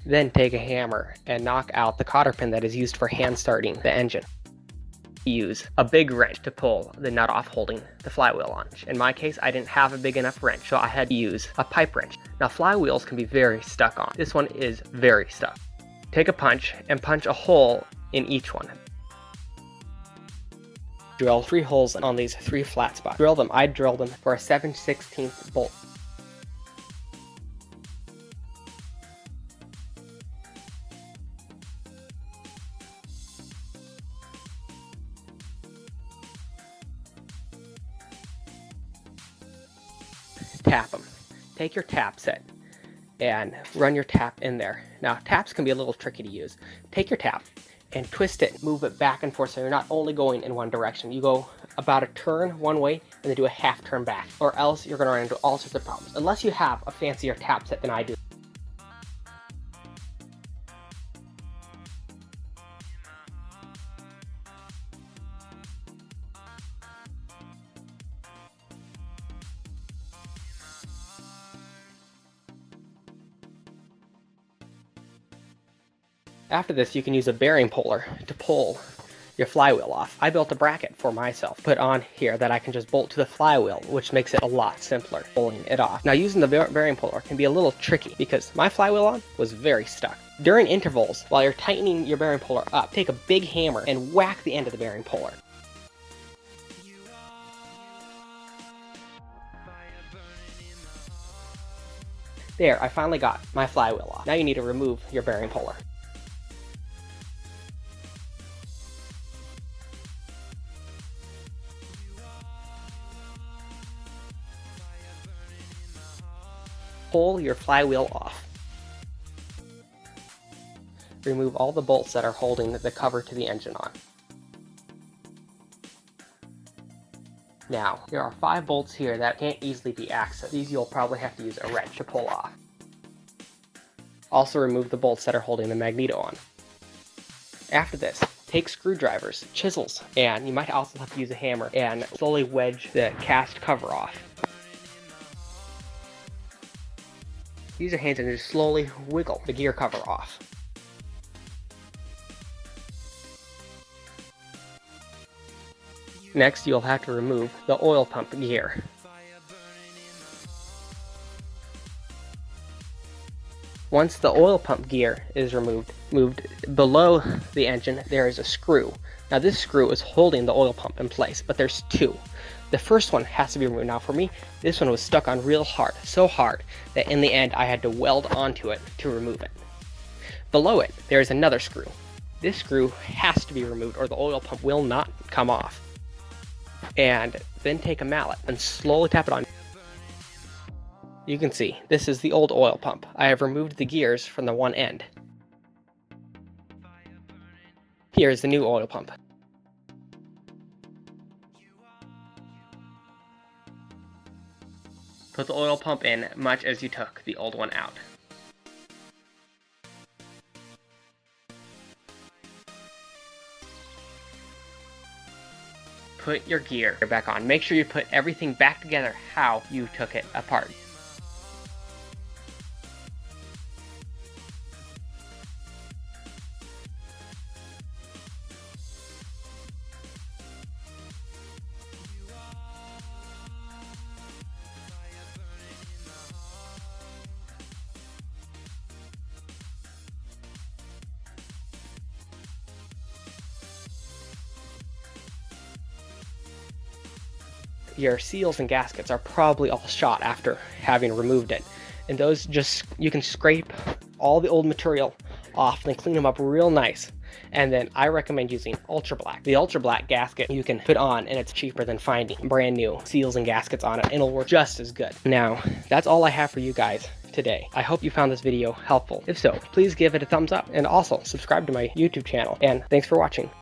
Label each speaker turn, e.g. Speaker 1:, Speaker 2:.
Speaker 1: Then take a hammer and knock out the cotter pin that is used for hand starting the engine. Use a big wrench to pull the nut off holding the flywheel on. In my case, I didn't have a big enough wrench, so I had to use a pipe wrench. Now flywheels can be very stuck on. This one is very stuck. Take a punch and punch a hole in each one. Drill 3 holes on these 3 flat spots. Drill them. I drilled them for a 7/16 bolt. Tap them. Take your tap set and run your tap in there. Now taps can be a little tricky to use. Take your tap and twist it, move it back and forth so you're not only going in one direction. You go about a turn one way and then do a half turn back, or else you're going to run into all sorts of problems, unless you have a fancier tap set than I do. After this, you can use a bearing puller to pull your flywheel off. I built a bracket for myself, put on here that I can just bolt to the flywheel, which makes it a lot simpler pulling it off. Now using the bearing puller can be a little tricky because my flywheel on was very stuck. During intervals, while you're tightening your bearing puller up, take a big hammer and whack the end of the bearing puller. There, I finally got my flywheel off. Now you need to remove your bearing puller. Pull your flywheel off. Remove all the bolts that are holding the cover to the engine on. Now, there are 5 bolts here that can't easily be accessed. These you'll probably have to use a wrench to pull off. Also remove the bolts that are holding the magneto on. After this, take screwdrivers, chisels, and you might also have to use a hammer and slowly wedge the cast cover off. Use your hands and just slowly wiggle the gear cover off. Next, you'll have to remove the oil pump gear. Once the oil pump gear is moved below the engine, there is a screw. Now this screw is holding the oil pump in place, but there's 2. The first one has to be removed. Now for me, this one was stuck on real hard, so hard that in the end I had to weld onto it to remove it. Below it, there is another screw. This screw has to be removed or the oil pump will not come off. And then take a mallet and slowly tap it on. You can see, this is the old oil pump. I have removed the gears from the one end. Here is the new oil pump. Put the oil pump in much as you took the old one out. Put your gear back on. Make sure you put everything back together how you took it apart. Your seals and gaskets are probably all shot after having removed it, and those you can scrape all the old material off and clean them up real nice. And then I recommend using Ultra Black. The Ultra Black gasket you can put on, and it's cheaper than finding brand new seals and gaskets on it, and it'll work just as good. Now, that's all I have for you guys today. I hope you found this video helpful. If so, please give it a thumbs up, and also subscribe to my YouTube channel. And thanks for watching.